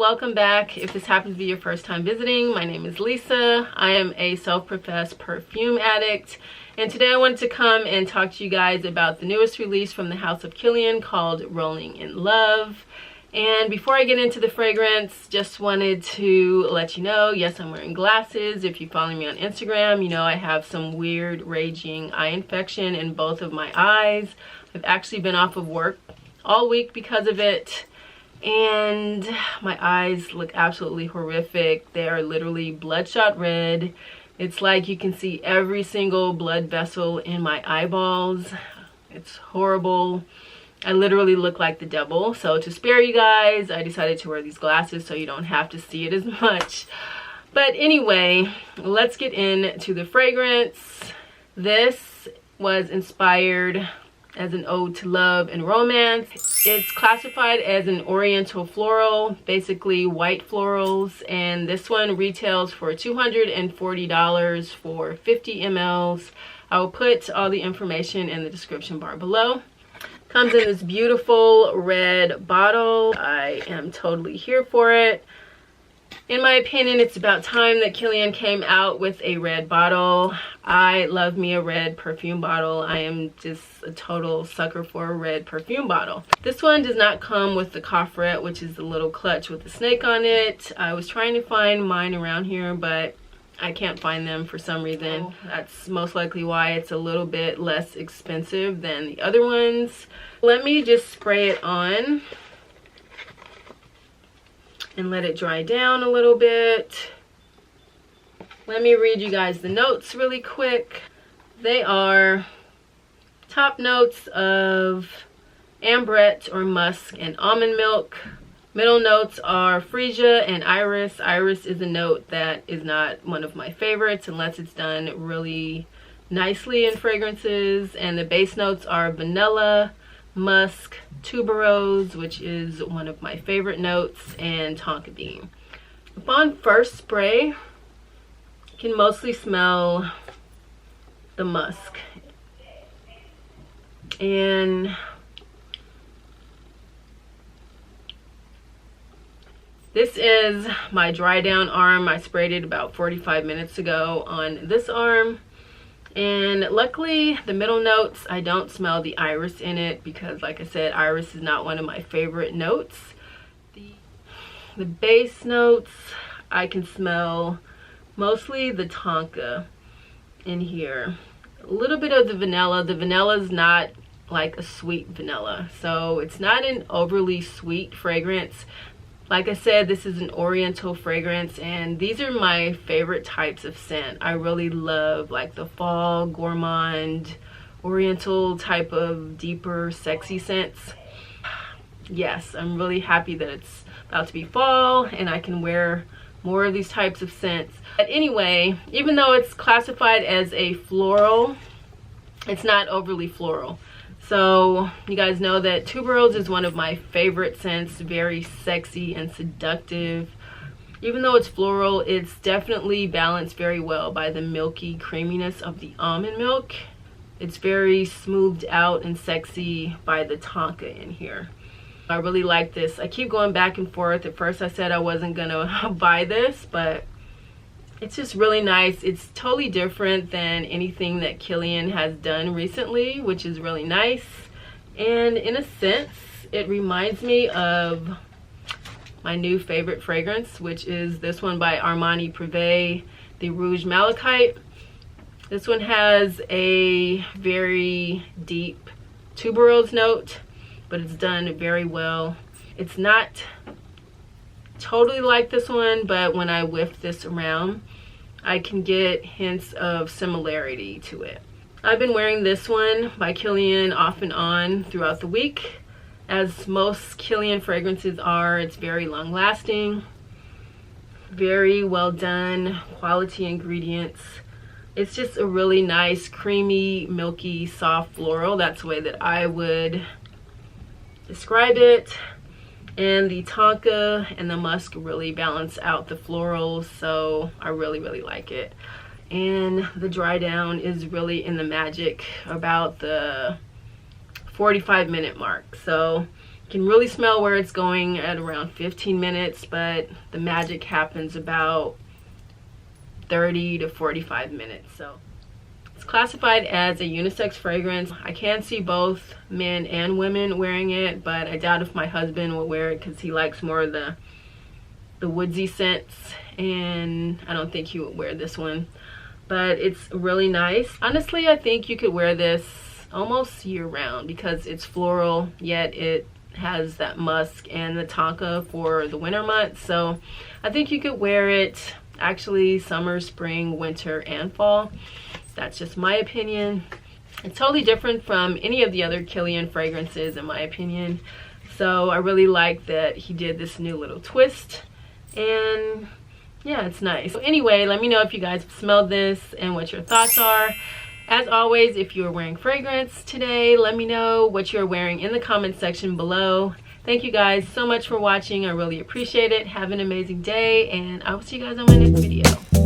welcome back. If this happens to be your first time visiting, my name is Lisa. I am a self-professed perfume addict, and today I wanted to come and talk to you guys about the newest release from the house of Kilian called Rolling in Love. And before I get into the fragrance, just wanted to let you know, yes, I'm wearing glasses. If you follow me on Instagram, you know I have some weird raging eye infection in both of my eyes. I've actually been off of work all week because of it, and my eyes look absolutely horrific. They are literally bloodshot red. It's like you can see every single blood vessel in my eyeballs. It's horrible. I literally look like the devil. So to spare you guys, I decided to wear these glasses so you don't have to see it as much. But anyway, let's get into the fragrance. This was inspired as an ode to love and romance. It's classified as an oriental floral, basically white florals, and this one retails for $240 for 50 mls. I will put all the information in the description bar below. Comes in this beautiful red bottle. I am totally here for it. In my opinion, it's about time that Kilian came out with a red bottle. I love me a red perfume bottle. I am just a total sucker for a red perfume bottle. This one does not come with the coffret, which is the little clutch with the snake on it. I was trying to find mine around here, but I can't find them for some reason. That's most likely why it's a little bit less expensive than the other ones. Let me just spray it on and let it dry down a little bit. Let me read you guys the notes really quick. They are top notes of ambrette or musk and almond milk. Middle notes are freesia and iris. Iris is a note that is not one of my favorites unless it's done really nicely in fragrances. And the base notes are vanilla, musk, tuberose, which is one of my favorite notes, and tonka bean. Upon first spray, you can mostly smell the musk. And this is my dry down arm. I sprayed it about 45 minutes ago on this arm. And luckily, the middle notes, I don't smell the iris in it because, like I said, iris is not one of my favorite notes. The base notes, I can smell mostly the tonka in here. A little bit of the vanilla. The vanilla is not like a sweet vanilla, so it's not an overly sweet fragrance. Like I said, this is an oriental fragrance, and these are my favorite types of scent. I really love like the fall, gourmand, oriental type of deeper, sexy scents. Yes, I'm really happy that it's about to be fall and I can wear more of these types of scents. But anyway, even though it's classified as a floral, it's not overly floral. So you guys know that tuberose is one of my favorite scents, very sexy and seductive. Even though it's floral, it's definitely balanced very well by the milky creaminess of the almond milk. It's very smoothed out and sexy by the tonka in here. I really like this. I keep going back and forth. At first I said I wasn't gonna buy this, but it's just really nice. It's totally different than anything that Kilian has done recently, which is really nice. And in a sense, it reminds me of my new favorite fragrance, which is this one by Armani Privé, the Rouge Malachite. This one has a very deep tuberose note, but it's done very well. It's not totally like this one, but when I whiff this around, I can get hints of similarity to it. I've been wearing this one by Kilian off and on throughout the week. As most Kilian fragrances are, it's very long lasting, very well done, quality ingredients. It's just a really nice, creamy, milky, soft floral. That's the way that I would describe it. And the tonka and the musk really balance out the florals, so I really like it. And the dry down is really in the magic about the 45-minute mark. So can really smell where it's going at around 15 minutes, but the magic happens about 30 to 45 minutes. So it's classified as a unisex fragrance. I can see both men and women wearing it, but I doubt if my husband will wear it because he likes more of the woodsy scents, and I don't think he would wear this one. But it's really nice. Honestly, I think you could wear this almost year-round because it's floral, yet it has that musk and the tonka for the winter months. So I think you could wear it actually summer, spring, winter, and fall. That's just my opinion. It's totally different from any of the other Kilian fragrances in my opinion. So I really like that he did this new little twist, and yeah, it's nice. So anyway, let me know if you guys smelled this and what your thoughts are. As always, if you are wearing fragrance today, let me know what you're wearing in the comment section below. Thank you guys so much for watching. I really appreciate it. Have an amazing day, and I will see you guys on my next video.